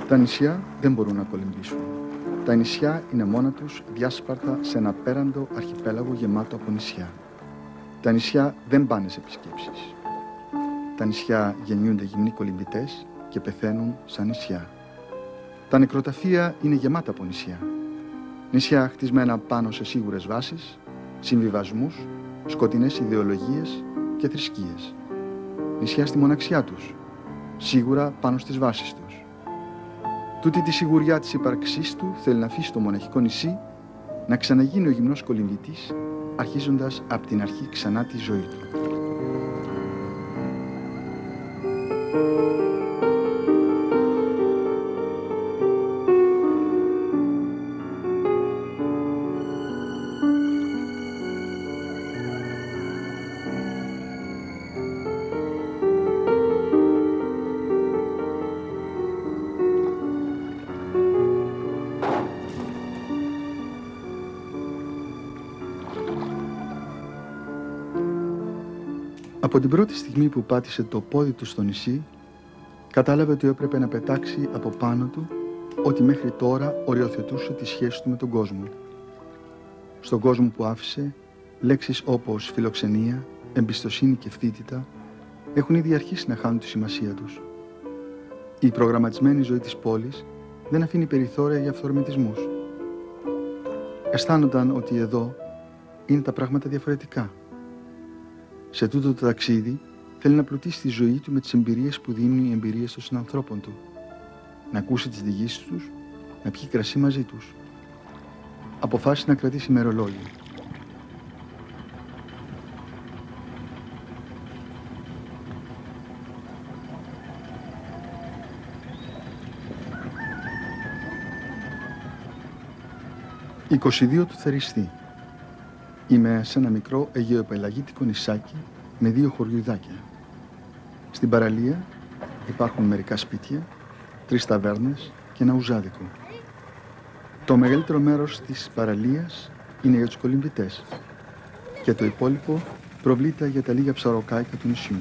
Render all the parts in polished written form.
Τα νησιά δεν μπορούν να κολυμπήσουν. Τα νησιά είναι μόνα τους διάσπαρτα σε ένα απέραντο αρχιπέλαγο γεμάτο από νησιά. Τα νησιά δεν πάνε σε επισκέψεις. Τα νησιά γεννιούνται γυμνοί κολυμπητές και πεθαίνουν σαν νησιά. Τα νεκροταφεία είναι γεμάτα από νησιά. Νησιά χτισμένα πάνω σε σίγουρες βάσεις, συμβιβασμούς, σκοτεινές ιδεολογίες και θρησκείες. Νησιά στη μοναξιά τους, σίγουρα πάνω στις βάσεις τους. Τούτη τη σιγουριά της ύπαρξής του θέλει να αφήσει το μοναχικό νησί να ξαναγίνει ο γυμνός κολυμβητής, αρχίζοντας από την αρχή ξανά τη ζωή του. Από την πρώτη στιγμή που πάτησε το πόδι του στο νησί, κατάλαβε ότι έπρεπε να πετάξει από πάνω του ό,τι μέχρι τώρα οριοθετούσε τη σχέση του με τον κόσμο. Στον κόσμο που άφησε, λέξεις όπως φιλοξενία, εμπιστοσύνη και ευθύτητα έχουν ήδη αρχίσει να χάνουν τη σημασία τους. Η προγραμματισμένη ζωή της πόλης δεν αφήνει περιθώρια για αυθορμητισμούς. Αισθάνονταν ότι εδώ είναι τα πράγματα διαφορετικά. Σε τούτο το ταξίδι θέλει να πλουτίσει τη ζωή του με τις εμπειρίες που δίνουν οι εμπειρίες των συνανθρώπων του. Να ακούσει τις διηγήσεις τους, να πιει κρασί μαζί τους. Αποφάσισε να κρατήσει ημερολόγιο. «22 του Θεριστή. Είμαι σε ένα μικρό αιγαιοπελαγίτικο νησάκι με 2 χωριουδάκια. Στην παραλία υπάρχουν μερικά σπίτια, 3 ταβέρνες και ένα ουζάδικο. Το μεγαλύτερο μέρος της παραλίας είναι για τους κολυμβητές και το υπόλοιπο προβλείται για τα λίγα ψαροκάικα του νησιού.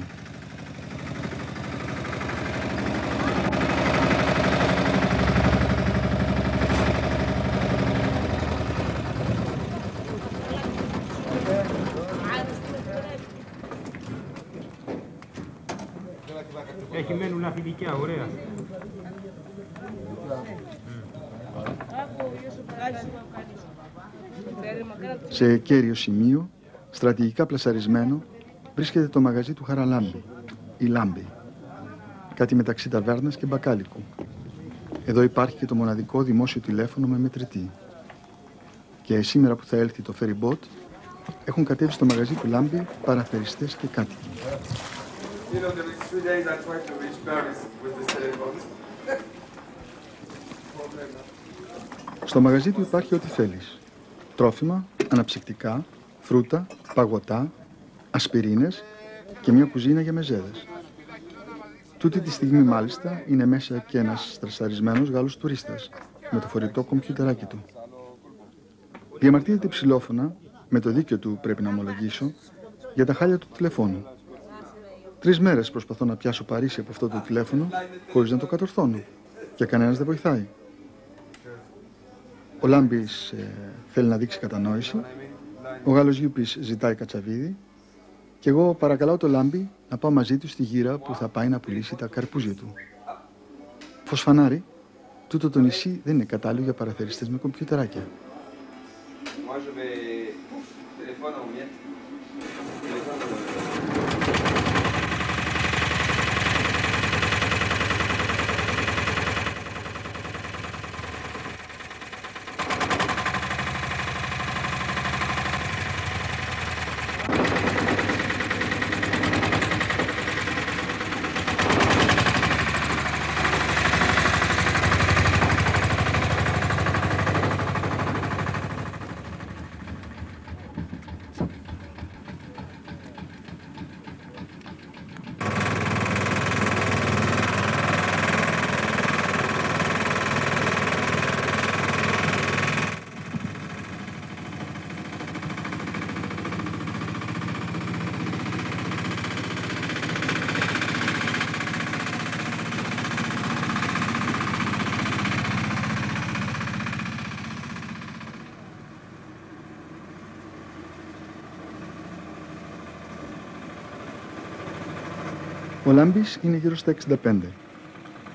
Έχει μένουν φιλικιά, ωραία. Σε κέριο σημείο, στρατηγικά πλασαρισμένο, βρίσκεται το μαγαζί του Χαραλάμπη, η Λάμπη. Κάτι μεταξύ ταβέρνας και μπακάλικου. Εδώ υπάρχει και το μοναδικό δημόσιο τηλέφωνο με μετρητή. Και σήμερα που θα έλθει το ferry boat, έχουν κατέβει στο μαγαζί του Λάμπη παραθεριστές και κάτοικοι. Στο μαγαζί του υπάρχει ό,τι θέλεις. Τρόφιμα, αναψυκτικά, φρούτα, παγωτά, ασπιρίνες και μια κουζίνα για μεζέδες. Τούτη τη στιγμή μάλιστα είναι μέσα και ένας στρεσαρισμένος Γάλλος τουρίστας με το φορητό κομπιουτεράκι του. Διαμαρτύρεται ψηλόφωνα, με το δίκιο του πρέπει να ομολογήσω, για τα χάλια του τηλεφώνου. 3 μέρες προσπαθώ να πιάσω Παρίσι από αυτό το τηλέφωνο χωρίς να το κατορθώνω και κανένας δεν βοηθάει. Ο Λάμπης θέλει να δείξει κατανόηση, ο Γάλλος Γιούπης ζητάει κατσαβίδι και εγώ παρακαλάω το Λάμπη να πάω μαζί του στη γύρα που θα πάει να πουλήσει τα καρπούζια του. Φωσφανάρι, τούτο το νησί δεν είναι κατάλληλο για παραθεριστές με κομπιουτεράκια. Ο Λάμπης είναι γύρω στα 65.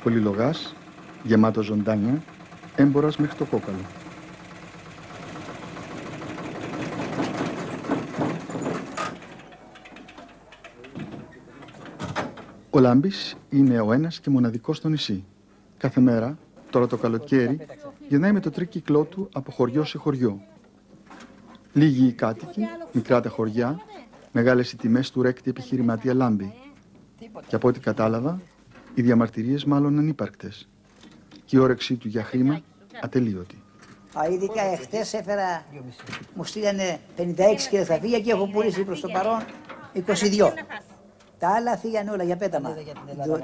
Πολυλογάς, γεμάτο ζωντάνια, έμπορας μέχρι το κόκαλο. Ο Λάμπης είναι ο ένας και μοναδικός στο νησί. Κάθε μέρα, τώρα το καλοκαίρι, γυρνάει με το τρίκυκλό του από χωριό σε χωριό. Λίγοι οι κάτοικοι, μικρά τα χωριά, μεγάλες οι τιμές του ρέκτη επιχειρηματία Λάμπη. Και από ό,τι κατάλαβα, οι διαμαρτυρίες μάλλον ανύπαρκτες. Και η όρεξή του για χρήμα ατελείωτη. Ειδικά εχθές έφερα, μου στείλανε 56 και θα φύγει και έχω πουλήσει προς το παρόν 22. Τα άλλα φύγανε όλα για πέταμα.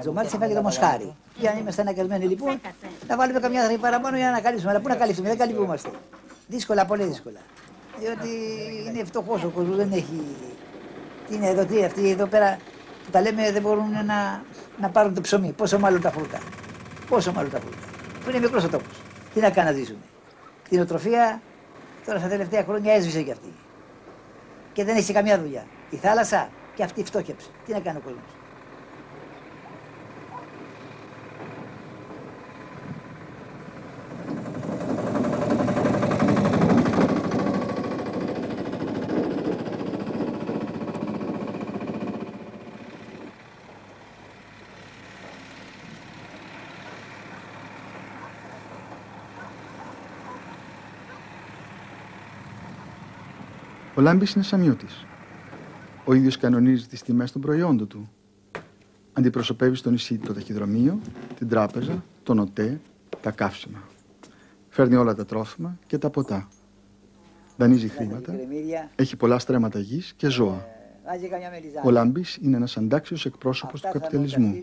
Το μάτι έφαγε το μοσχάρι. Και αν είμαστε αναγκασμένοι λοιπόν, να βάλουμε καμιά δραχή παραπάνω για να ανακαλύψουμε. Αλλά πού να καλύψουμε, δεν καλύπτομαστε. Δύσκολα, πολύ δύσκολα. Διότι είναι φτωχός ο κόσμος, δεν έχει. Τι είναι εδώ, τι αυτοί εδώ πέρα που τα λέμε δεν μπορούν να πάρουν το ψωμί. Πόσο μάλλον τα φρούτα. Πόσο μάλλον τα φρούτα. Που είναι μικρός ο τόπος. Τι να κάνουν να ζήσουμε. Κτηνοτροφία τώρα στα τελευταία χρόνια έσβησε κι αυτή. Και δεν έχει καμιά δουλειά. Η θάλασσα και αυτή φτώχεψε. Τι να κάνει ο κόσμος. Ο Λάμπης είναι σαμιώτης. Ο ίδιος κανονίζει τις τιμές των προϊόντων του. Αντιπροσωπεύει στο νησί το ταχυδρομείο, την τράπεζα, τον ΟΤΕ, τα καύσιμα. Φέρνει όλα τα τρόφιμα και τα ποτά. Δανείζει χρήματα, έχει πολλά στρέμματα γης και ζώα. Ο Λάμπης είναι ένας αντάξιος εκπρόσωπος του καπιταλισμού.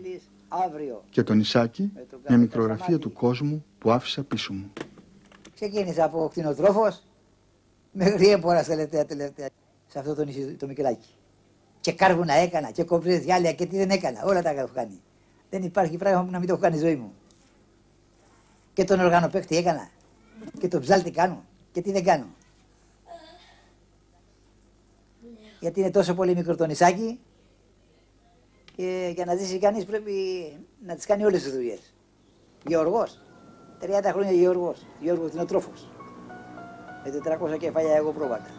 Και το νησάκι, μια μικρογραφία του κόσμου που άφησα πίσω μου. Ξεκίνησα από κτηνοτρόφος μέχρι έμπορα τελευταία σε αυτό το νησί το Μικελάκι. Και κάρβουνα έκανα και κομπρές διάλια και τι δεν έκανα. Όλα τα έχω κάνει. Δεν υπάρχει πράγμα που να μην το έχω κάνει ζωή μου. Και τον οργανοπαίχτη έκανα. Και τον ψάλτη κάνω. Και τι δεν κάνω. Γιατί είναι τόσο πολύ μικρό το νησάκι και για να ζήσει κανείς πρέπει να τις κάνει όλες τις δουλειές. Γεωργός. 30 χρόνια γεωργός. Γεωργός κτηνοτρόφος. Με 400 κεφάλια εγώ πρόβατα.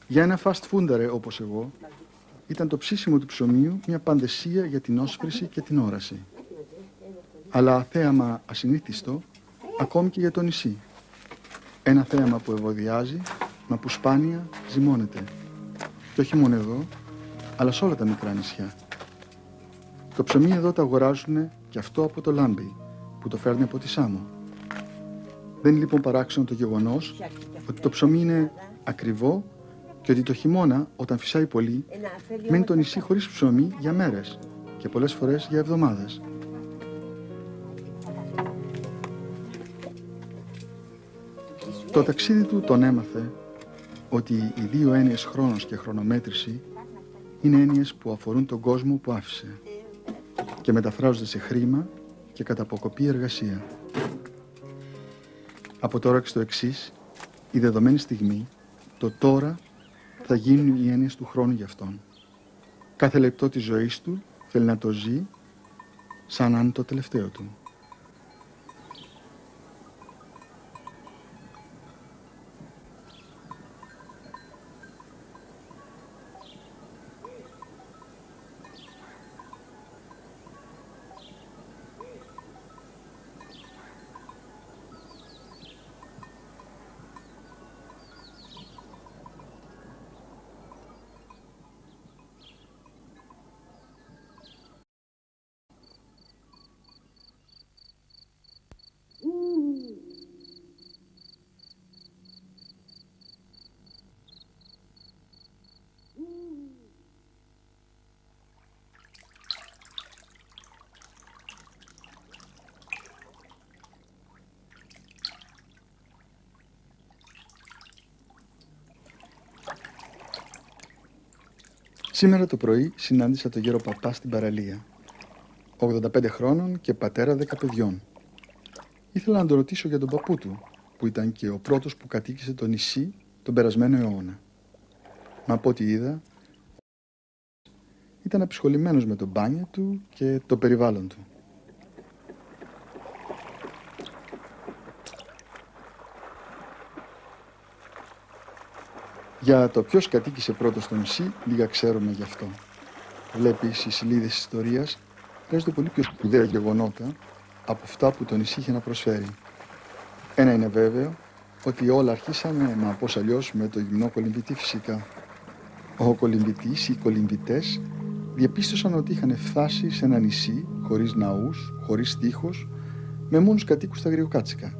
Για ένα fast foodare όπως εγώ, ήταν το ψήσιμο του ψωμίου μια παντεσία για την όσφρηση και την όραση. Αλλά θέαμα ασυνήθιστο, ακόμη και για το νησί. Ένα θέαμα που ευωδιάζει, μα που σπάνια ζυμώνεται. Και όχι μόνο εδώ, αλλά σε όλα τα μικρά νησιά. Το ψωμί εδώ το αγοράζουν και αυτό από το Λάμπη, που το φέρνει από τη Σάμο. Δεν είναι λοιπόν παράξενο το γεγονός ότι το ψωμί είναι ακριβό και ότι το χειμώνα, όταν φυσάει πολύ, μένει το νησί χωρίς ψωμί για μέρες και πολλές φορές για εβδομάδες. Το ταξίδι του τον έμαθε ότι οι δύο έννοιες χρόνος και χρονομέτρηση είναι έννοιες που αφορούν τον κόσμο που άφησε και μεταφράζονται σε χρήμα και κατά αποκοπή εργασία. Από τώρα και στο εξής, η δεδομένη στιγμή, το τώρα, θα γίνουν οι έννοιες του χρόνου για αυτόν. Κάθε λεπτό της ζωής του θέλει να το ζει σαν να είναι το τελευταίο του. Σήμερα το πρωί συνάντησα τον γέρο παπά στην παραλία. 85 χρόνων και πατέρα 10 παιδιών. Ήθελα να τον ρωτήσω για τον παππού του, που ήταν και ο πρώτος που κατοίκησε το νησί τον περασμένο αιώνα. Μα από ό,τι είδα, ήταν απασχολημένος με το μπάνιο του και το περιβάλλον του. Για το ποιος κατοίκησε πρώτος στο νησί, λίγα ξέρουμε γι' αυτό. Βλέπεις, οι σελίδες της ιστορίας παίζονται πολύ πιο σπουδαία γεγονότα από αυτά που το νησί είχε να προσφέρει. Ένα είναι βέβαιο, ότι όλα αρχίσανε, μα πώς αλλιώς, με το γυμνό κολυμβητή φυσικά. Ο κολυμβητής ή οι κολυμβητές διαπίστωσαν ότι είχαν φτάσει σε ένα νησί, χωρίς ναούς, χωρίς τείχος, με μόνους κατοίκους στα αγριοκάτσικα.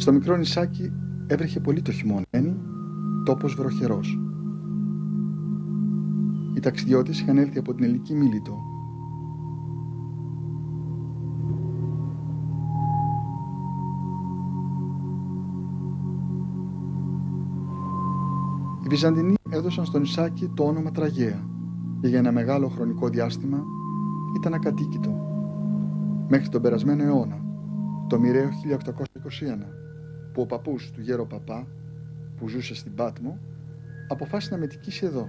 Στο μικρό νησάκι έβρεχε πολύ το χειμώνα, τόπος βροχερός. Οι ταξιδιώτες είχαν έλθει από την Ελληνική Μίλητο. Οι Βυζαντινοί έδωσαν στο νησάκι το όνομα Τραγαία και για ένα μεγάλο χρονικό διάστημα ήταν ακατοίκητο. Μέχρι τον περασμένο αιώνα, το μοιραίο 1821, που ο παππούς του γέρο παπά, που ζούσε στην Πάτμο, αποφάσισε να μετικήσει εδώ.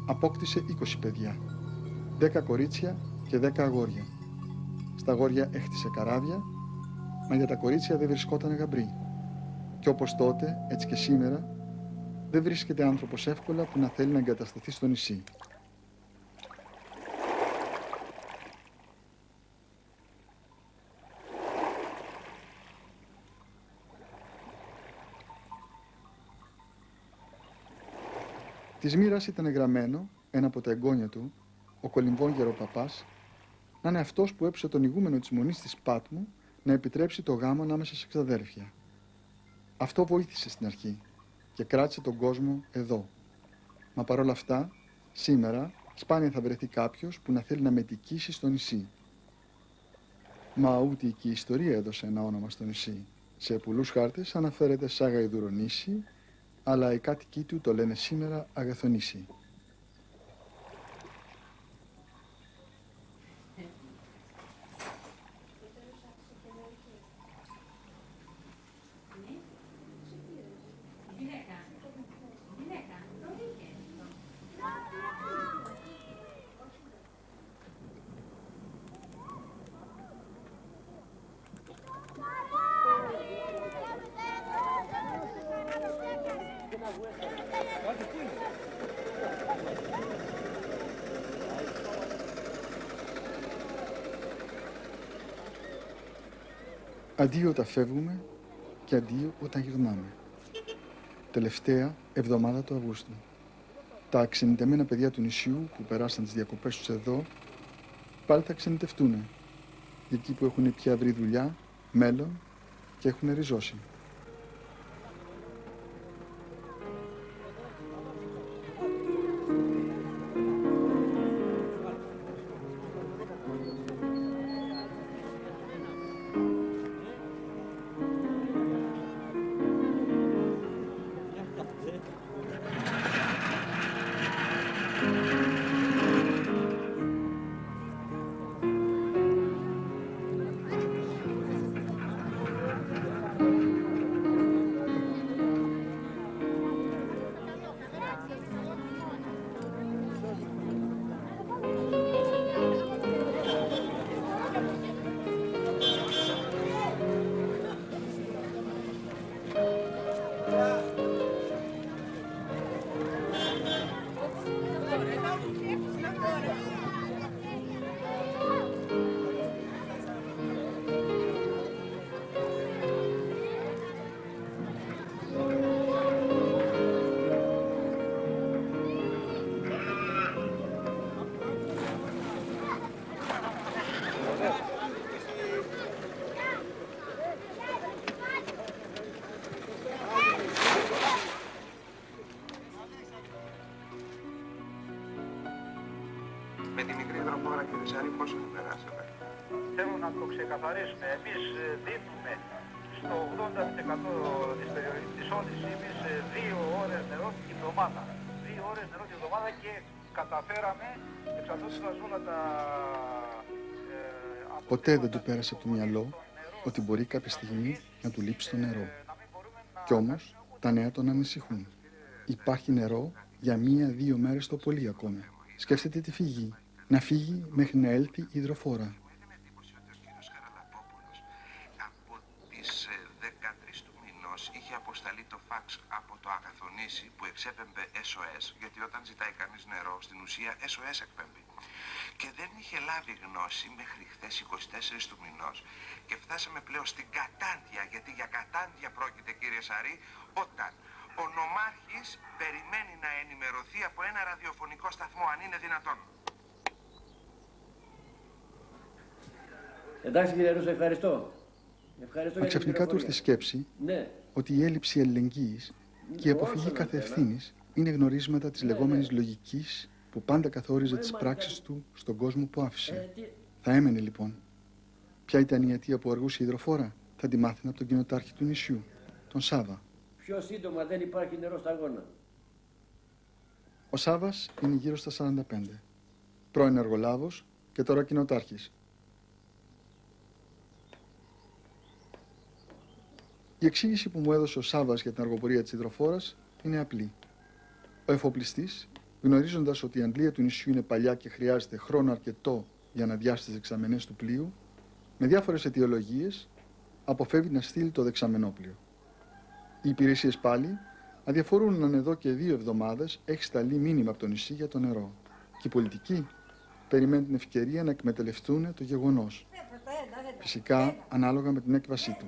Απόκτησε 20 παιδιά, 10 κορίτσια και 10 αγόρια. Στα αγόρια έχτισε καράβια, μα για τα κορίτσια δεν βρισκόταν γαμπρί. Και όπως τότε, έτσι και σήμερα, δεν βρίσκεται άνθρωπος εύκολα που να θέλει να εγκατασταθεί στο νησί. Της μοίρας ήταν γραμμένο ένα από τα εγγόνια του, ο κολυμβών γεροπαπάς, να είναι αυτός που έψωσε τον ηγούμενο της Μονής της Πάτμου να επιτρέψει το γάμο ανάμεσα σε ξαδέρφια. Αυτό βοήθησε στην αρχή και κράτησε τον κόσμο εδώ. Μα παρόλα αυτά, σήμερα σπάνια θα βρεθεί κάποιος που να θέλει να μετικήσει στο νησί. Μα ούτε και η ιστορία έδωσε ένα όνομα στο νησί. Σε πολλούς χάρτες αναφέρεται σαν Γαϊδουρονήσι, αλλά οι κάτοικοι του το λένε σήμερα Αγαθονήσι. Αντίο όταν φεύγουμε και αντίο όταν γυρνάμε. τελευταία εβδομάδα του Αυγούστου. Τα ξενιτεμένα παιδιά του νησιού που περάσαν τις διακοπές τους εδώ πάλι θα ξενιτευτούν. Εκεί που έχουν πια βρει δουλειά, μέλλον και έχουν ριζώσει. Με τη μικρή υδροφόρα, κύριε Σάρη, πόσο μου περάσαμε? Θέλω να το ξεκαθαρίσουμε. Εμείς δίνουμε στο 80% της περιοχής της όλης ύμης 2 ώρες νερό την εβδομάδα. 2 ώρες νερό την εβδομάδα και καταφέραμε εξαρτώντας όλα τα... Ποτέ δεν του πέρασε από το μυαλό ότι μπορεί κάποια στιγμή να του λείψει το νερό. Κι όμως τα νέα τον ανησυχούν. Υπάρχει νερό για 1-2 μέρες το πολύ ακόμη. Σκέφτεται τη φυγή. Να φύγει μέχρι να έλθει η υδροφόρα. Μου έκανε εντύπωση ότι ο κύριος Χαραλαμπόπουλος από τις 13 του μηνός είχε αποσταλεί το φαξ από το Αγαθονήσι που εξέπεμπε SOS, γιατί όταν ζητάει κανείς νερό στην ουσία SOS εκπέμπει. Και δεν είχε λάβει γνώση μέχρι χθες 24 του μηνός και φτάσαμε πλέον στην κατάντια, γιατί για κατάντια πρόκειται, κύριε Σαρή, όταν ο νομάρχης περιμένει να ενημερωθεί από ένα ραδιοφωνικό σταθμό, αν είναι δυνατόν. Εντάξει κύριε Ρούσο, ευχαριστώ. Μα ξαφνικά του ήρθε σκέψη ότι η έλλειψη αλληλεγγύης και η αποφυγή κάθε ευθύνης είναι γνωρίσματα της λεγόμενης λογικής που πάντα καθόριζε τις πράξεις του στον κόσμο που άφησε. Θα έμενε λοιπόν. Ποια ήταν η αιτία που αργούσε η υδροφόρα? Θα τη μάθαινε από τον κοινοτάρχη του νησιού, τον Σάβα. Πιο σύντομα δεν υπάρχει νερό στα γόνα. Ο Σάβας είναι γύρω στα 45. Πρώην εργολάβος και τώρα κοινοτάρχης. Η εξήγηση που μου έδωσε ο Σάβας για την αργοπορία της υδροφόρας είναι απλή. Ο εφοπλιστής, γνωρίζοντας ότι η αντλία του νησιού είναι παλιά και χρειάζεται χρόνο αρκετό για να αδειάσει τις δεξαμενές του πλοίου, με διάφορες αιτιολογίες αποφεύγει να στείλει το δεξαμενόπλοιο. Οι υπηρεσίες πάλι αδιαφορούν αν εδώ και 2 εβδομάδες έχει σταλεί μήνυμα από το νησί για το νερό. Και οι πολιτικοί περιμένουν την ευκαιρία να εκμεταλλευτούν το γεγονός. Φυσικά ανάλογα με την έκβασή του.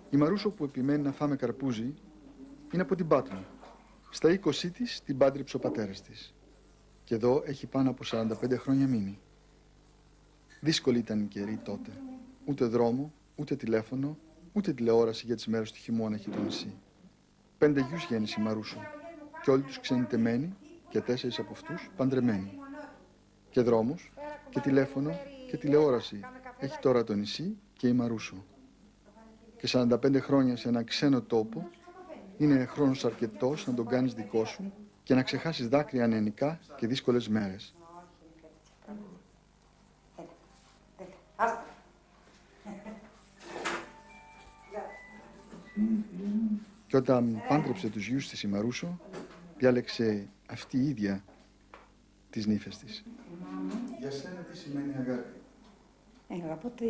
Η Μαρούσο που επιμένει να φάμε καρπούζι είναι από την Πάτμο. Στα 20 της την πάντρεψε ο πατέρας της. Και εδώ έχει πάνω από 45 χρόνια μείνει. Δύσκολη ήταν η καιρή τότε. Ούτε δρόμο, ούτε τηλέφωνο, ούτε τηλεόραση για τις μέρες του χειμώνα έχει το νησί. 5 γιους γέννησε η Μαρούσο. Και όλοι τους ξενιτεμένοι και 4 από αυτούς παντρεμένοι. Και δρόμους, και τηλέφωνο, και τηλεόραση έχει τώρα το νησί και η Μαρούσο. Και 45 χρόνια σε έναν ξένο τόπο είναι χρόνος αρκετός να τον κάνεις δικό σου και να ξεχάσεις δάκρυα ανενικά και δύσκολες μέρες. Και όταν πάντρεψε τους γιους της η Μαρούσο, διάλεξε αυτή η ίδια τις νύφες της. Για σένα τι σημαίνει αγάπη? Αγαπώ το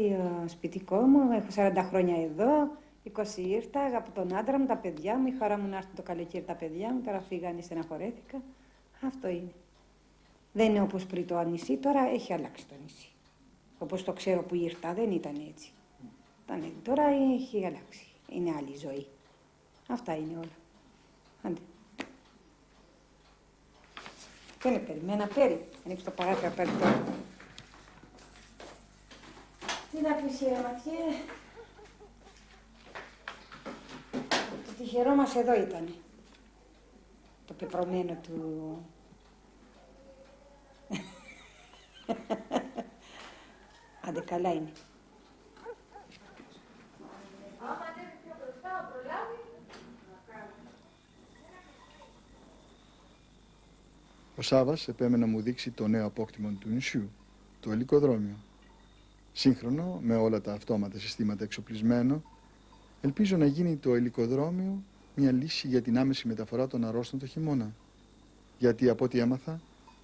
σπιτικό μου, έχω 40 χρόνια εδώ, 20 ήρθα, από τον άντρα μου, τα παιδιά μου, η χαρά μου να έρθουν το καλοκαίρι τα παιδιά μου, τώρα φύγανε, στεναχωρέθηκα. Αυτό είναι. Δεν είναι όπως πριν το νησί, τώρα έχει αλλάξει το νησί. Όπως το ξέρω που ήρθα, δεν ήταν έτσι. Τώρα έχει αλλάξει. Είναι άλλη ζωή. Αυτά είναι όλα. Άντε. Δεν είναι περιμένα, πέρι. Ανοίξει το παγάκι να παίρνει τώρα. Τι να πεις, Ματιέ. Το τυχερό μας εδώ ήταν. Το πεπρωμένο του... Άντε, καλά είναι. Ο Σάββας επέμενε να μου δείξει το νέο απόκτημα του νησιού, το ελικοδρόμιο. Σύγχρονο, με όλα τα αυτόματα συστήματα εξοπλισμένο, ελπίζω να γίνει το ελικοδρόμιο μια λύση για την άμεση μεταφορά των αρρώστων το χειμώνα. Γιατί από ό,τι έμαθα,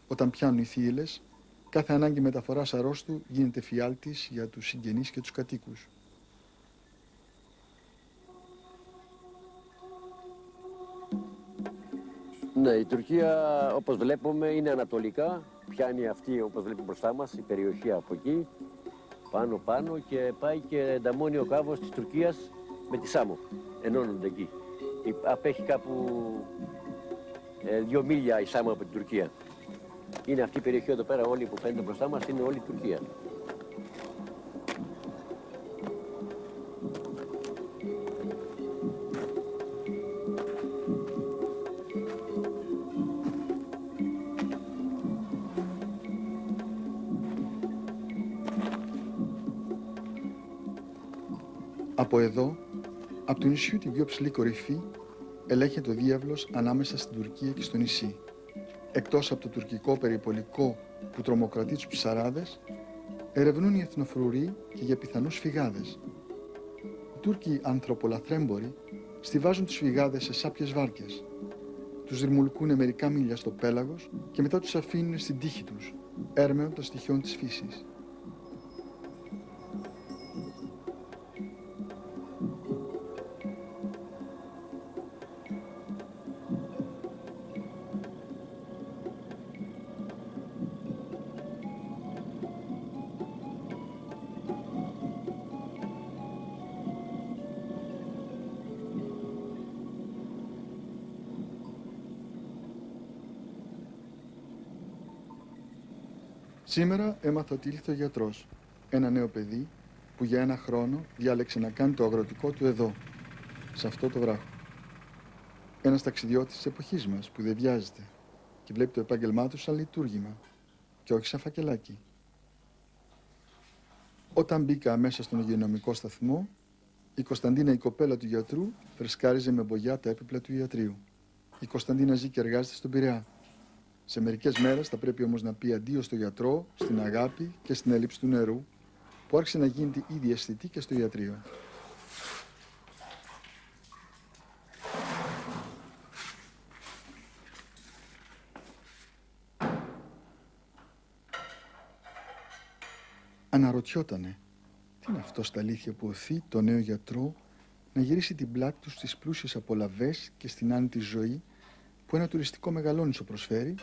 όταν πιάνουν οι θύελλες, κάθε ανάγκη μεταφοράς αρρώστου γίνεται φιάλτης για τους συγγενείς και τους κατοίκους. Ναι, η Τουρκία, όπως βλέπουμε, είναι ανατολικά. Πιάνει αυτή, όπως βλέπουμε μπροστά μας, η περιοχή από εκεί, πάνω και πάει και ενταμώνει ο κάβος της Τουρκίας με τη Σάμο. Ενώνονται εκεί. Απέχει κάπου 2 μίλια η Σάμο από την Τουρκία. Είναι αυτή η περιοχή εδώ πέρα, όλη που φαίνεται μπροστά μας, είναι όλη η Τουρκία. Από εδώ, από το νησιού την πιο ψηλή κορυφή, ελέγχεται ο διάβλος ανάμεσα στην Τουρκία και στο νησί. Εκτός από το τουρκικό περιπολικό που τρομοκρατεί τους ψαράδες, ερευνούν οι εθνοφρουροί και για πιθανούς φυγάδες. Οι Τούρκοι ανθρωπολαθρέμποροι στιβάζουν τους φυγάδες σε σάπιες βάρκες. Τους δρυμουλκούν μερικά μίλια στο πέλαγος και μετά τους αφήνουν στην τύχη τους, έρμεων των στοιχειών της φύσης. Σήμερα έμαθα ότι ήλθε ο γιατρός, ένα νέο παιδί που για 1 χρόνο διάλεξε να κάνει το αγροτικό του εδώ, σε αυτό το βράχο. Ένας ταξιδιώτης της εποχής μας που δεν βιάζεται και βλέπει το επάγγελμά του σαν λειτουργήμα και όχι σαν φακελάκι. Όταν μπήκα μέσα στον υγειονομικό σταθμό, η Κωνσταντίνα, η κοπέλα του γιατρού, φρεσκάριζε με μπογιά τα έπιπλα του ιατρείου. Η Κωνσταντίνα ζει και εργάζεται στον Πειραιά. Σε μερικές μέρες θα πρέπει όμως να πει αντίο στο γιατρό, στην αγάπη και στην έλλειψη του νερού, που άρχισε να γίνεται ήδη αισθητή και στο ιατρείο. Αναρωτιότανε, τι είναι αυτό στα αλήθεια που οθεί το νέο γιατρό να γυρίσει την πλάτη του στις πλούσιες απολαβές και στην άνετη ζωή που ένα τουριστικό μεγαλόνισο προσφέρει,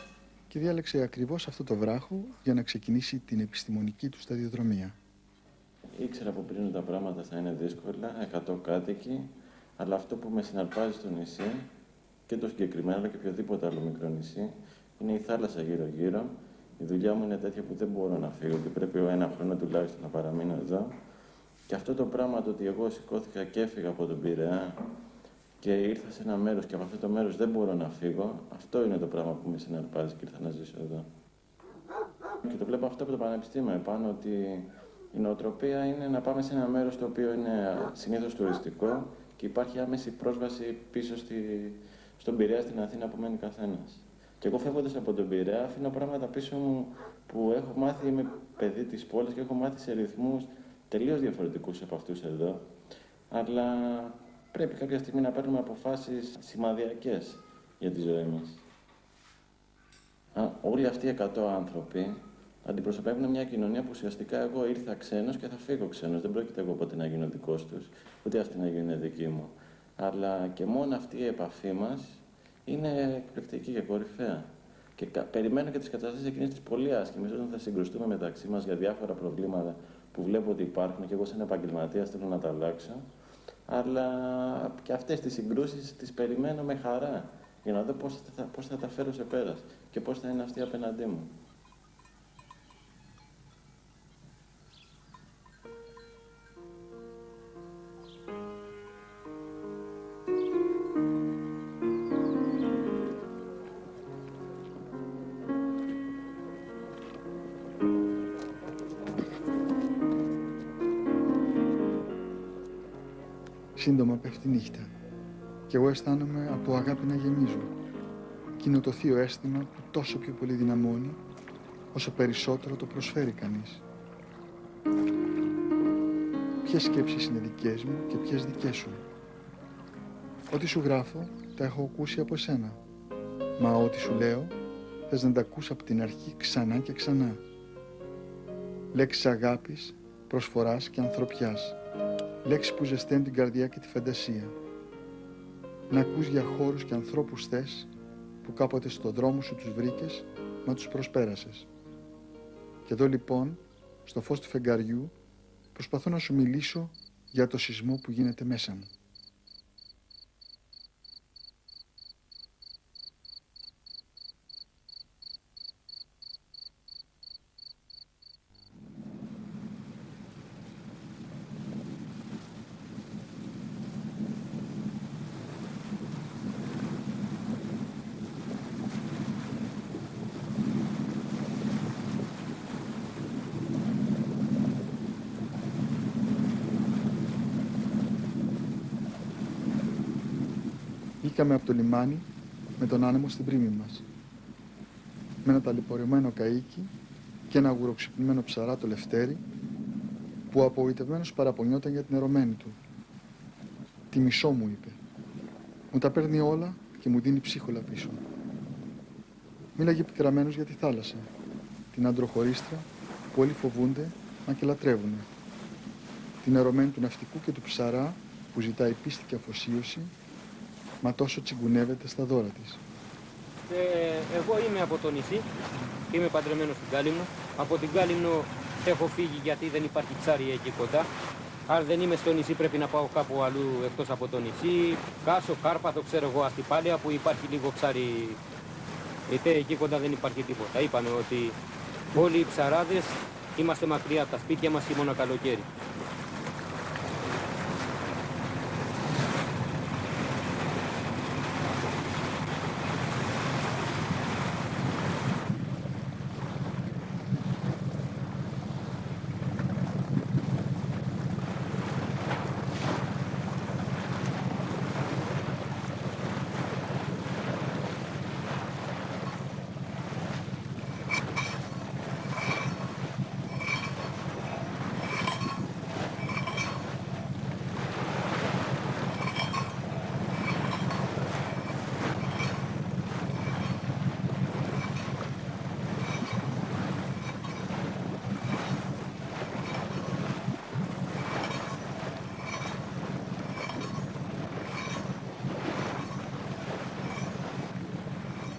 και διάλεξε ακριβώς αυτό το βράχο για να ξεκινήσει την επιστημονική του σταδιοδρομία. Ήξερα από πριν ότι τα πράγματα θα είναι δύσκολα, 100 κάτοικοι, αλλά αυτό που με συναρπάζει στο νησί, και το συγκεκριμένο αλλά και οποιοδήποτε άλλο μικρό νησί, είναι η θάλασσα γύρω-γύρω. Η δουλειά μου είναι τέτοια που δεν μπορώ να φύγω και πρέπει 1 χρόνο τουλάχιστον να παραμείνω εδώ. Και αυτό το πράγμα, το ότι εγώ σηκώθηκα και έφυγα από τον Πειραιά και ήρθα σε ένα μέρος και από αυτό το μέρος δεν μπορώ να φύγω, αυτό είναι το πράγμα που με συναρπάζει και ήρθα να ζήσω εδώ. Και το βλέπω αυτό από το πανεπιστήμιο επάνω, ότι η νοοτροπία είναι να πάμε σε ένα μέρος το οποίο είναι συνήθως τουριστικό και υπάρχει άμεση πρόσβαση πίσω στον Πειραιά, στην Αθήνα που μένει καθένας. Και εγώ φεύγοντας από τον Πειραιά αφήνω πράγματα πίσω μου που έχω μάθει, είμαι παιδί της πόλης και έχω μάθει σε ρυθμούς τελείως διαφορετικούς από αυτούς εδώ. Αλλά πρέπει κάποια στιγμή να παίρνουμε αποφάσεις σημαδιακές για τη ζωή μας. Όλοι αυτοί οι 100 άνθρωποι Αντιπροσωπεύουν μια κοινωνία που ουσιαστικά εγώ ήρθα ξένος και θα φύγω ξένος. Δεν πρόκειται εγώ ποτέ να γίνω δικός τους, ούτε αυτοί να γίνουν δικοί μου. Αλλά και μόνο αυτή η επαφή μας είναι εκπληκτική και κορυφαία. Και περιμένω και τις καταστάσεις εκείνες τις πολύ άσχημες, όταν θα συγκρουστούμε μεταξύ μας για διάφορα προβλήματα που βλέπω ότι υπάρχουν και εγώ σαν επαγγελματίας θέλω να τα αλλάξω. Αλλά και αυτές τις συγκρούσεις τις περιμένω με χαρά για να δω πώς θα τα φέρω σε πέρας και πώς θα είναι αυτοί απέναντί μου. Σύντομα πέφτει νύχτα και εγώ αισθάνομαι από αγάπη να γεμίζω. Κι είναι το θείο αίσθημα που τόσο πιο πολύ δυναμώνει όσο περισσότερο το προσφέρει κανείς. Ποιες σκέψεις είναι δικές μου και ποιες δικές σου. Ό,τι σου γράφω τα έχω ακούσει από εσένα. Μα ό,τι σου λέω θες να τα ακούς από την αρχή ξανά και ξανά. Λέξεις αγάπης, προσφοράς και ανθρωπιάς. Λέξεις που ζεσταίνουν την καρδιά και τη φαντασία. Να ακούς για χώρους και ανθρώπους θες που κάποτε στον δρόμο σου τους βρήκες, μα τους προσπέρασες. Και εδώ λοιπόν, στο φως του φεγγαριού, προσπαθώ να σου μιλήσω για το σεισμό που γίνεται μέσα μου. Βγήκαμε από το λιμάνι με τον άνεμο στην πρίμη μας. Με ένα ταλαιπωρημένο καΐκι και ένα αγουροξυπνημένο ψαρά το Λευτέρι που απογοητευμένος παραπονιόταν για την ερωμένη του. «Τη μισώ», μου είπε. Μου τα παίρνει όλα και μου δίνει ψίχολα πίσω. Μίλαγε επικραμμένος για τη θάλασσα, την αντροχωρίστρα που όλοι φοβούνται μα και λατρεύουνε. Την ερωμένη του ναυτικού και του ψαρά που ζητάει πίστη και αφοσίωση, μα τόσο τσιγκουνεύεται στα δώρα της. Εγώ είμαι από το νησί, είμαι παντρεμένος στην Κάλυμνο. Από την Κάλυμνο έχω φύγει γιατί δεν υπάρχει ψάρι εκεί κοντά. Αν δεν είμαι στο νησί πρέπει να πάω κάπου αλλού εκτός από το νησί. Κάσο, Κάρπαθο, ξέρω εγώ, Αστυπάλαια που υπάρχει λίγο ψάρι. Εκεί κοντά δεν υπάρχει τίποτα. Είπαμε ότι όλοι οι ψαράδες είμαστε μακριά από τα σπίτια μας χειμώνα καλοκαίρι.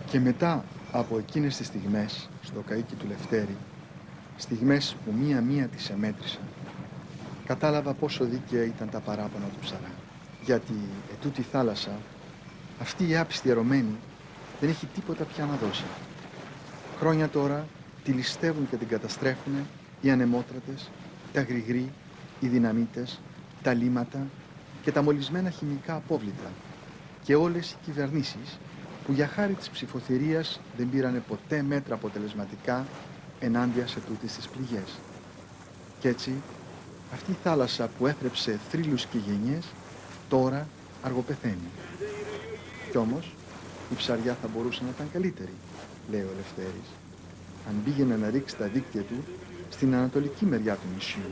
Και μετά από εκείνες τις στιγμές, στο καΐκι του Λευτέρη, στιγμές που μία-μία τις εμέτρησα, κατάλαβα πόσο δίκαια ήταν τα παράπονα του ψαρά. Γιατί ετούτη θάλασσα, αυτή η άπιστη ερωμένη, δεν έχει τίποτα πια να δώσει. Χρόνια τώρα τη ληστεύουν και την καταστρέφουν οι ανεμότρατες, τα γρηγροί, οι δυναμίτες, τα λίματα και τα μολυσμένα χημικά απόβλητα και όλες οι κυβερνήσεις που για χάρη της ψηφοθυρίας δεν πήρανε ποτέ μέτρα αποτελεσματικά ενάντια σε τούτες τις πληγές. Κι έτσι, αυτή η θάλασσα που έθρεψε θρύλους και γενιές, τώρα αργοπεθαίνει. Κι όμως, η ψαριά θα μπορούσε να ήταν καλύτερη, λέει ο Λευτέρης, αν πήγαινε να ρίξει τα δίκτυα του στην ανατολική μεριά του νησιού.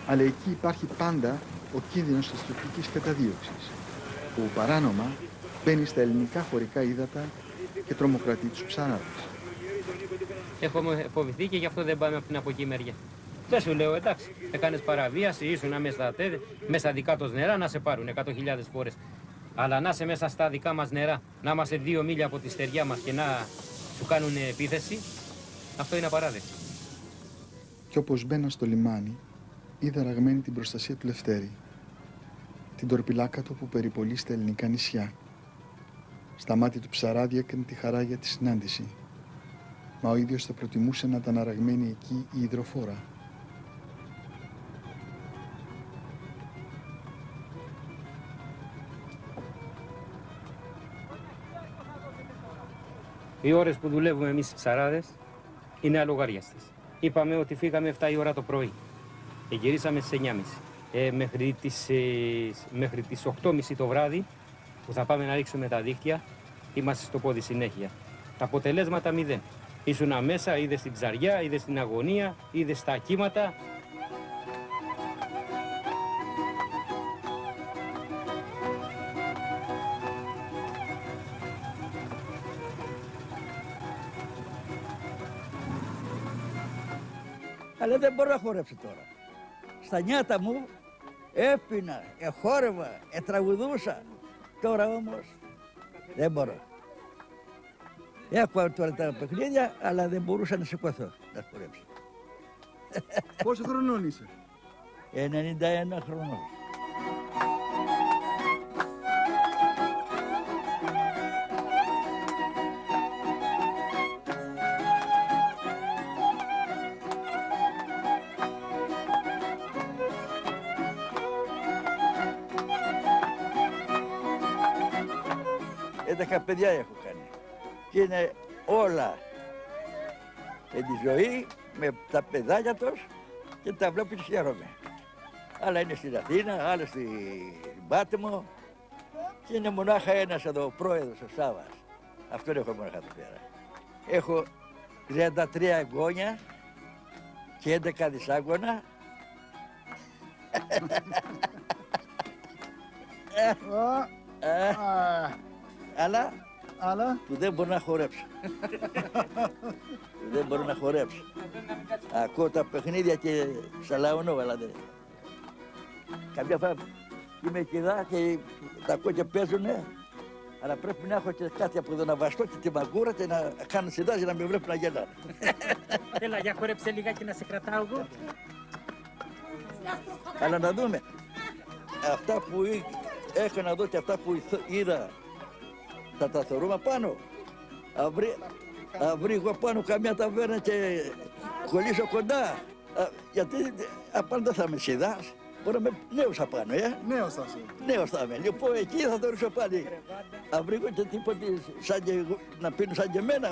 Αλλά εκεί υπάρχει πάντα ο κίνδυνος της τουρκικής καταδίωξης, που παράνομα μπαίνει στα ελληνικά χωρικά ύδατα και τρομοκρατεί τους ψαράδες. Έχουμε φοβηθεί και γι' αυτό δεν πάμε από την από εκεί μεριά. Δεν σου λέω, εντάξει, έκανες παραβίαση, ήσουν μέσα στα δικά τους νερά να σε πάρουν 100.000 φορές. Αλλά να είσαι μέσα στα δικά μας νερά, να είμαστε 2 μίλια από τη στεριά μας και να σου κάνουν επίθεση, αυτό είναι απαράδεκτο. Κι όπως μπαίνα στο λιμάνι, είδα ραγμένη την προστασία του Λευτέρη, την τορπιλάκα του που περιπολεί στα ελληνικά νησιά. Στα μάτια του ψαράδια έκανε τη χαρά για τη συνάντηση, μα ο ίδιος θα προτιμούσε να ήταν αραγμένη εκεί η υδροφόρα. Οι ώρες που δουλεύουμε εμείς οι ψαράδες είναι αλογάριαστες. Είπαμε ότι φύγαμε 7 η ώρα το πρωί και γυρίσαμε στις 9.30. Μέχρι τις 8.30 το βράδυ που θα πάμε να ρίξουμε τα δίχτυα, είμαστε στο πόδι συνέχεια. Τα αποτελέσματα 0. Ήσουν μέσα, είδες την ψαριά, είδες την αγωνία, είδες τα κύματα. Αλλά δεν μπορώ να χορέψω τώρα. Στα νιάτα μου έπινα, εχόρευα, τραγουδούσα. Τώρα όμως δεν μπορώ. Έχω τώρα τα παιχνίδια, αλλά δεν μπορούσα να σηκωθώ να χορέψω. Πόσο χρονών είσαι? 91 χρονών. Έντεκα παιδιά έχω κάνει και είναι όλα με τη ζωή, με τα παιδάκια τους και τα βλέπω και χαίρομαι. Άλλα είναι στην Αθήνα, άλλα στην Πάτμο και είναι μονάχα ένας εδώ, ο πρόεδρος, ο Σάββας. Αυτόν έχω μονάχα εδώ πέρα. Έχω 33 εγγόνια και 11 δισάγωνα. Αλλά που δεν μπορώ να χορέψω. Δεν μπορώ να χορέψω. Ακούω τα παιχνίδια και σαλαωνώ, αλλά δεν. Καμιά φορά είμαι κηδά και τα ακούω και παίζουνε, αλλά πρέπει να έχω και κάτι από εδώ να βαστώ και τη μαγκούρα και να κάνω συντάσεις να με βλέπουν να γελάνε. Έλα, για χορέψε λιγάκι να σε κρατάω εγώ. Αλλά να δούμε. Αυτά που έκανα εδώ και αυτά που είδα, θα τα θεωρούμε πάνω. Αυρί εγώ πάνω καμιά ταβέρνα και κολλήσω κοντά. Γιατί απάνω δεν θα είμαι σιδάς. Μπορεί να είμαι νέος απάνω, Νέος θα είσαι. Νέος θα είμαι. Λοιπόν, εκεί θα το ρίξω πάλι. Αυρίγω και τίποτε να πίνω σαν και εμένα.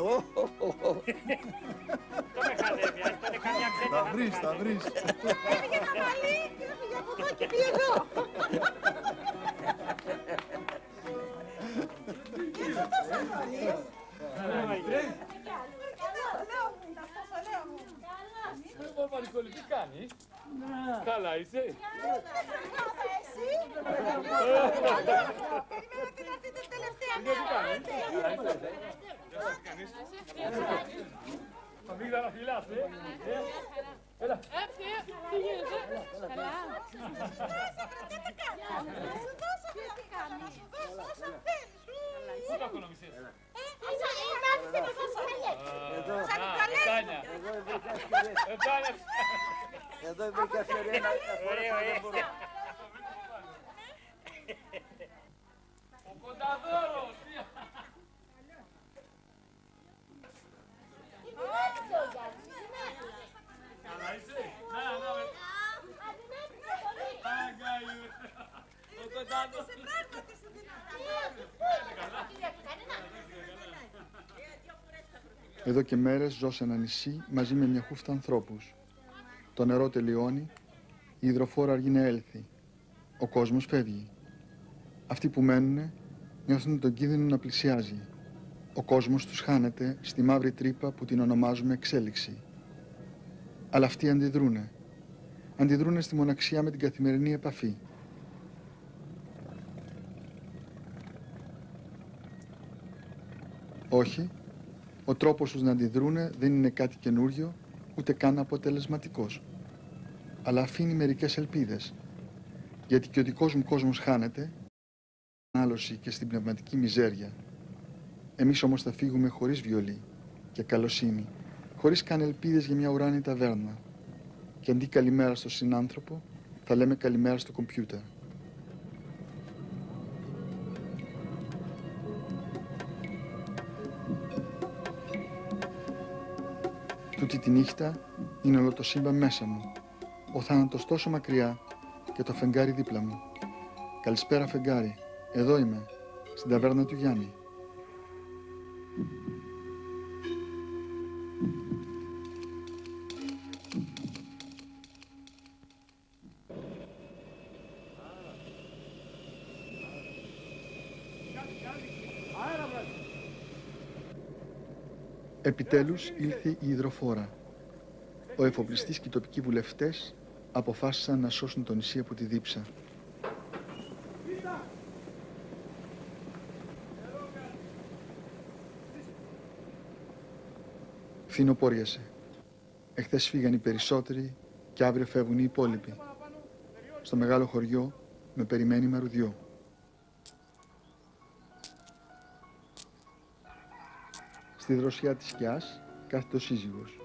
Θα βρεις. Έφυγε τα μαλλί και έφυγε από εδώ και πήγε εδώ. Τι κάνεις? Καλά είσαι? Εσύ? Περιμένω την αυτή την τελευταία μέρα. Αμύγδαλα φυλάς, Έλα. Τι γίνεται? Καλά. Τι κάνεις? Να σου δώσω κάτι. Να σου δώσω όσα θέλεις. Πού τα οικονομισές? Είμαι άφησε να δώσω χαλιές. Σαν καλές. Εδώ βρήκα ευκαιρία να φορέσω, δεν μπορώ. Ο Κονταδόρος! Καλά είσαι? Ο Κονταδόρος! Εδώ και μέρες ζω σε ένα νησί μαζί με μια χούφτα ανθρώπους. Το νερό τελειώνει, η υδροφόρα αργεί να έλθει. Ο κόσμος φεύγει. Αυτοί που μένουν νιώθουν τον κίνδυνο να πλησιάζει. Ο κόσμος τους χάνεται στη μαύρη τρύπα που την ονομάζουμε εξέλιξη. Αλλά αυτοί αντιδρούνε. Αντιδρούνε στη μοναξιά με την καθημερινή επαφή. Όχι, Ο τρόπος τους να αντιδρούνε δεν είναι κάτι καινούριο, ούτε καν αποτελεσματικός. Αλλά αφήνει μερικές ελπίδες. Γιατί και ο δικός μου κόσμος χάνεται, στην ανάλωση και στην πνευματική μιζέρια. Εμείς όμως θα φύγουμε χωρίς βιολί και καλοσύνη, χωρίς καν ελπίδες για μια ουράνια ταβέρνα. Και αντί καλημέρα στο συνάνθρωπο, θα λέμε καλημέρα στο κομπιούτερ. Τούτη τη νύχτα είναι όλο το σύμπαν μέσα μου. Ο θάνατος τόσο μακριά και το φεγγάρι δίπλα μου. Καλησπέρα φεγγάρι, εδώ είμαι, στην ταβέρνα του Γιάννη. Επιτέλους ήλθε η υδροφόρα. Ο εφοπλιστής και οι τοπικοί βουλευτές αποφάσισαν να σώσουν το νησί από τη δίψα. Φθινοπόριασε. Εχθές φύγαν οι περισσότεροι και αύριο φεύγουν οι υπόλοιποι. Στο μεγάλο χωριό με περιμένει μαρουδιό. Στη δροσιά της σκιάς κάθεται ο σύζυγος.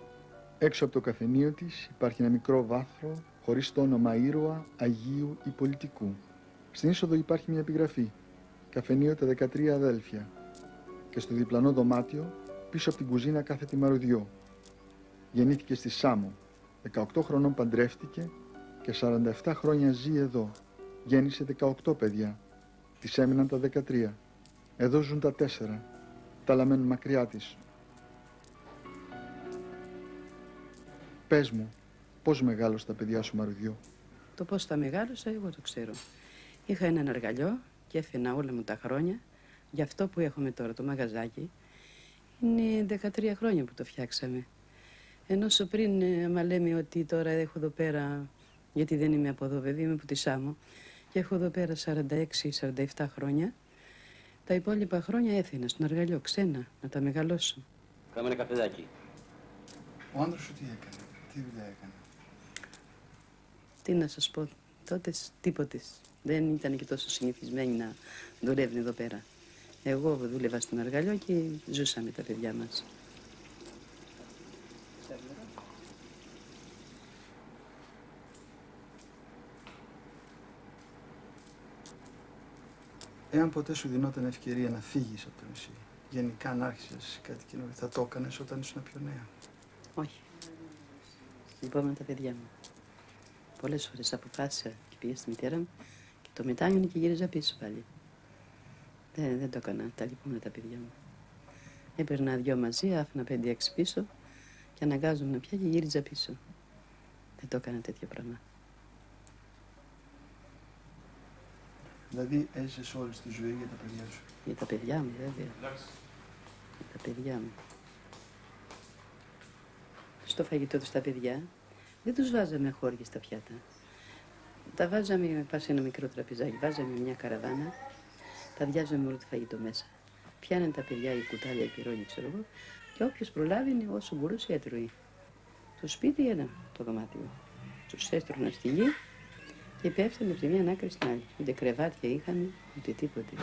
Έξω από το καφενείο της υπάρχει ένα μικρό βάθρο χωρίς το όνομα ήρωα, Αγίου ή πολιτικού. Στην είσοδο υπάρχει μια επιγραφή. Καφενείο τα 13 αδέλφια. Και στο διπλανό δωμάτιο, πίσω από την κουζίνα κάθεται η μαρουδιό. Γεννήθηκε στη Σάμο. 18 χρονών παντρεύτηκε και 47 χρόνια ζει εδώ. Γέννησε 18 παιδιά. Της έμειναν τα 13. Εδώ ζουν τα 4. Τα άλλα μένουν μακριά της. Πες μου, πώς μεγάλωσε τα παιδιά σου, μαρουδιό? Το πώς τα μεγάλωσα, εγώ το ξέρω. Είχα έναν αργαλιό και έφυνα όλα μου τα χρόνια. Γι' αυτό που έχουμε τώρα το μαγαζάκι, είναι 13 χρόνια που το φτιάξαμε. Ενώ πριν, άμα λέμε ότι τώρα έχω εδώ πέρα, γιατί δεν είμαι από εδώ βέβαια, είμαι από τη Σάμο, και έχω εδώ πέρα 46-47 χρόνια, τα υπόλοιπα χρόνια έφυνα στον αργαλιό ξένα, να τα μεγαλώσω. Κάμε ένα καφεδάκι. Ο άντρας σου τι έκανε, τι δουλειά έκανε? Τι να σας πω, τότε τίποτες. Δεν ήταν και τόσο συνηθισμένοι να δουλεύουν εδώ πέρα. Εγώ δούλευα στον αργαλιό και ζούσαμε τα παιδιά μας. Εάν ποτέ σου δινόταν ευκαιρία να φύγεις από το νησί, γενικά να άρχισες κάτι καινούριο, θα το έκανες όταν ήσουν πιο νέα? Όχι. Λυπόμουν τα παιδιά μου. Πολλές φορές αποφάσισα και πήγα στη μητέρα μου και το μετάνιωνα και γύριζα πίσω πάλι. Δεν το έκανα, τα λυπόμουν τα παιδιά μου. Έπαιρνα 2 μαζί, άφηνα 5-6 πίσω και αναγκάζομαι πια και γύριζα πίσω. Δεν το έκανα τέτοιο πράγμα. Δηλαδή έζησες όλη τη ζωή για τα παιδιά σου? Για τα παιδιά μου, βέβαια. Για τα παιδιά μου. Στο φαγητό τους τα παιδιά δεν τους βάζαμε χώρια στα πιάτα. Τα βάζαμε πάνω σε ένα μικρό τραπεζάκι, βάζαμε μια καραβάνα, τα διάζαμε όλο το φαγητό μέσα. Πιάνανε τα παιδιά η κουτάλια, η πυρώνη, ξέρω εγώ, και όποιος προλάβαινε όσο μπορούσε έτρωγε. Στο σπίτι ένα το δωμάτιο. Τους έστρωνα στη γη και πέφτανε από τη μία άκρη στην άλλη. Ούτε κρεβάτια είχαμε, ούτε τίποτε.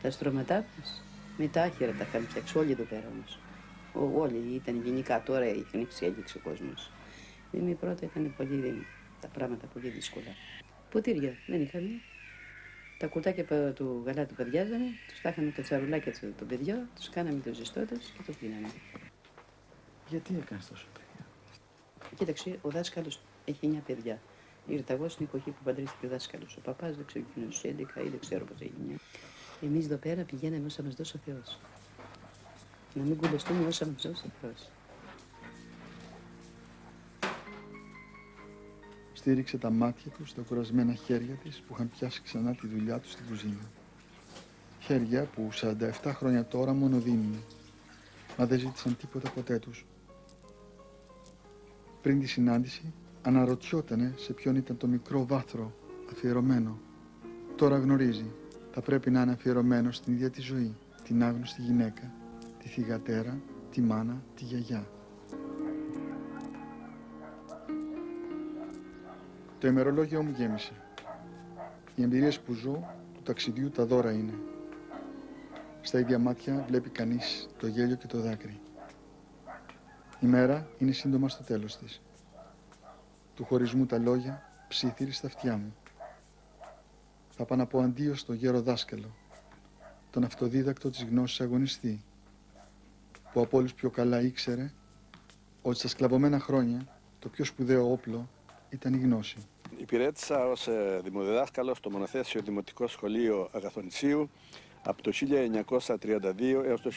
Τα στρώματά μας με τα άχυρα τα είχαν φτιάξει όλοι εδώ πέρα όμως. Όλοι ήταν γενικά, τώρα είχαν εξέλιξει ο κόσμος. Εμείς πρώτα είχαν τα πράγματα πολύ δύσκολα. Ποτήρια δεν είχαμε. Τα κουτάκια του γαλάτου που διάζαμε, τους τάχαμε τα τσαρουλάκια των παιδιών, τους κάναμε το ζεστό τους και το πίναμε. Γιατί έκανες τόσο παιδιά? Κοίταξε, ο δάσκαλος έχει 9 παιδιά. Ήρθα εγώ στην εποχή που παντρεύτηκε ο δάσκαλος. Ο παπάς δεν ξέρω εκείνος στους 11 ή δεν ξέρω πώς έγινε. Εμείς εδώ πέρα πηγαίναμε όσα μας δώσει ο Θεός. Να μην κουλεστούμε όσα μας δώσει ο Θεός. Στήριξε τα μάτια του στα κουρασμένα χέρια της που είχαν πιάσει ξανά τη δουλειά του στην κουζίνα. Χέρια που 47 χρόνια τώρα μόνο δίνουν, μα δεν ζήτησαν τίποτα ποτέ τους. Πριν τη συνάντηση, αναρωτιότανε σε ποιον ήταν το μικρό βάθρο αφιερωμένο. Τώρα γνωρίζει, θα πρέπει να είναι αφιερωμένο στην ίδια τη ζωή, την άγνωστη γυναίκα, τη θυγατέρα, τη μάνα, τη γιαγιά. Το ημερολόγιο μου γέμισε. Οι εμπειρίες που ζω, του ταξιδιού τα δώρα είναι. Στα ίδια μάτια βλέπει κανείς το γέλιο και το δάκρυ. Η μέρα είναι σύντομα στο τέλος της. Του χωρισμού τα λόγια ψιθύρι στα αυτιά μου. Θα πάω να πω αντίο στο γέρο δάσκαλο, τον αυτοδίδακτο της γνώσης αγωνιστή, που από όλους πιο καλά ήξερε ότι στα σκλαβωμένα χρόνια το πιο σπουδαίο όπλο ήταν η γνώση. Υπηρέτησα ως δημοδιδάσκαλος στο μονοθέσιο Δημοτικό Σχολείο Αγαθονησίου από το 1932 έως το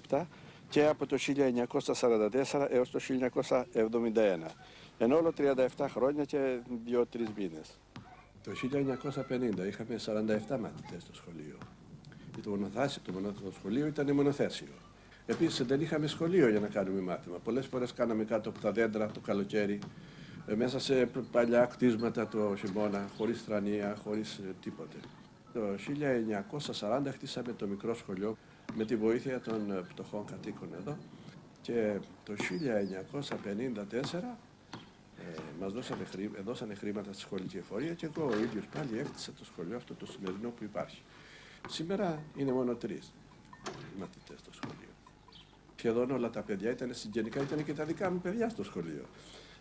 1937 και από το 1944 έως το 1971. Εν όλο 37 χρόνια και 2-3 μήνες. Το 1950 είχαμε 47 μαθητές στο σχολείο. Το σχολείο ήταν μονοθέσιο. Επίσης δεν είχαμε σχολείο για να κάνουμε μάθημα. Πολλές φορές κάναμε κάτω από τα δέντρα το καλοκαίρι, μέσα σε παλιά κτίσματα το χειμώνα, χωρίς θρανία, χωρίς τίποτε. Το 1940 χτίσαμε το μικρό σχολείο με τη βοήθεια των πτωχών κατοίκων εδώ και το 1954 μας δώσανε χρήματα στη σχολική εφορία και εγώ ο ίδιος πάλι έκτισα το σχολείο αυτό το σημερινό που υπάρχει. Σήμερα είναι μόνο 3 μαθητές στο σχολείο. Σχεδόν όλα τα παιδιά ήταν συγγενικά, ήταν και τα δικά μου παιδιά στο σχολείο.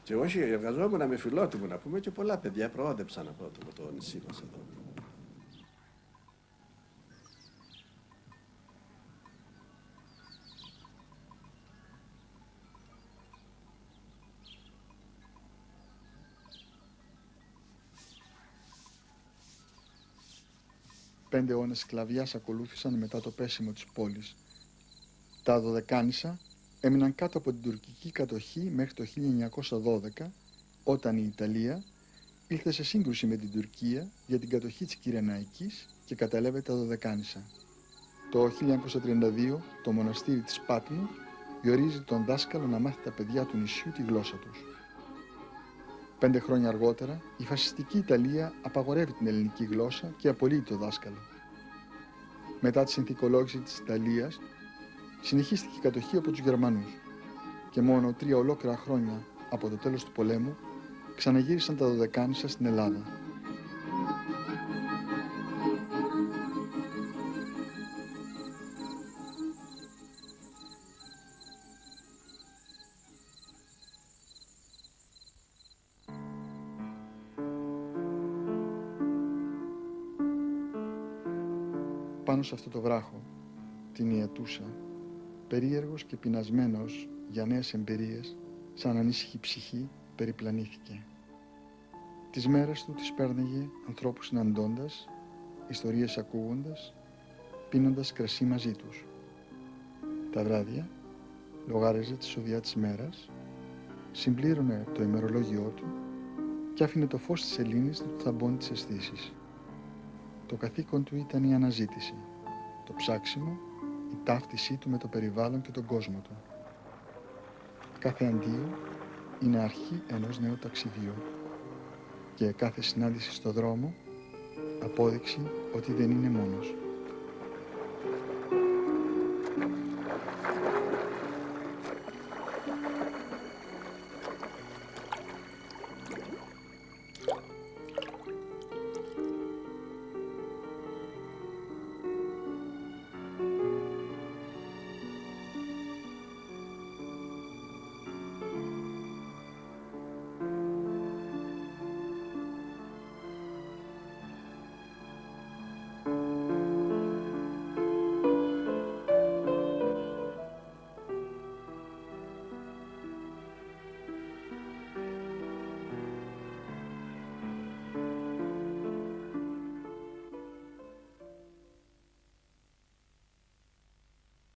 Και όχι, εργαζόμουν με φιλότιμο να πούμε και πολλά παιδιά προόδεψαν από το νησί μας εδώ. Πέντε αιώνες σκλαβιάς ακολούθησαν μετά το πέσιμο της πόλης. Τα Δωδεκάνησα έμειναν κάτω από την τουρκική κατοχή μέχρι το 1912, όταν η Ιταλία ήλθε σε σύγκρουση με την Τουρκία για την κατοχή της Κυρεναϊκής και κατέλαβε τα Δωδεκάνησα. Το 1932 το μοναστήρι της Πάτμου διορίζει τον δάσκαλο να μάθει τα παιδιά του νησιού τη γλώσσα τους. 5 χρόνια αργότερα η φασιστική Ιταλία απαγορεύει την ελληνική γλώσσα και απολύει το δάσκαλο. Μετά τη συνθηκολόγηση της Ιταλίας συνεχίστηκε η κατοχή από τους Γερμανούς και μόνο 3 ολόκληρα χρόνια από το τέλος του πολέμου ξαναγύρισαν τα Δωδεκάνησα στην Ελλάδα. Πάνω σε αυτό το βράχο, την Ιετούσα, περίεργος και πεινασμένος για νέες εμπειρίες, σαν ανήσυχη ψυχή, περιπλανήθηκε. Τις μέρες του τις πέρναγε ανθρώπους συναντώντας, ιστορίες ακούγοντας, πίνοντας κρασί μαζί τους. Τα βράδια λογάριζε τη σοδειά της μέρας, συμπλήρωνε το ημερολόγιό του και άφηνε το φως της σελήνης του θαμπώνει τις αισθήσεις. Το καθήκον του ήταν η αναζήτηση, το ψάξιμο, η ταύτισή του με το περιβάλλον και τον κόσμο του. Κάθε αντίο είναι αρχή ενός νέου ταξιδιού και κάθε συνάντηση στο δρόμο απόδειξη ότι δεν είναι μόνος.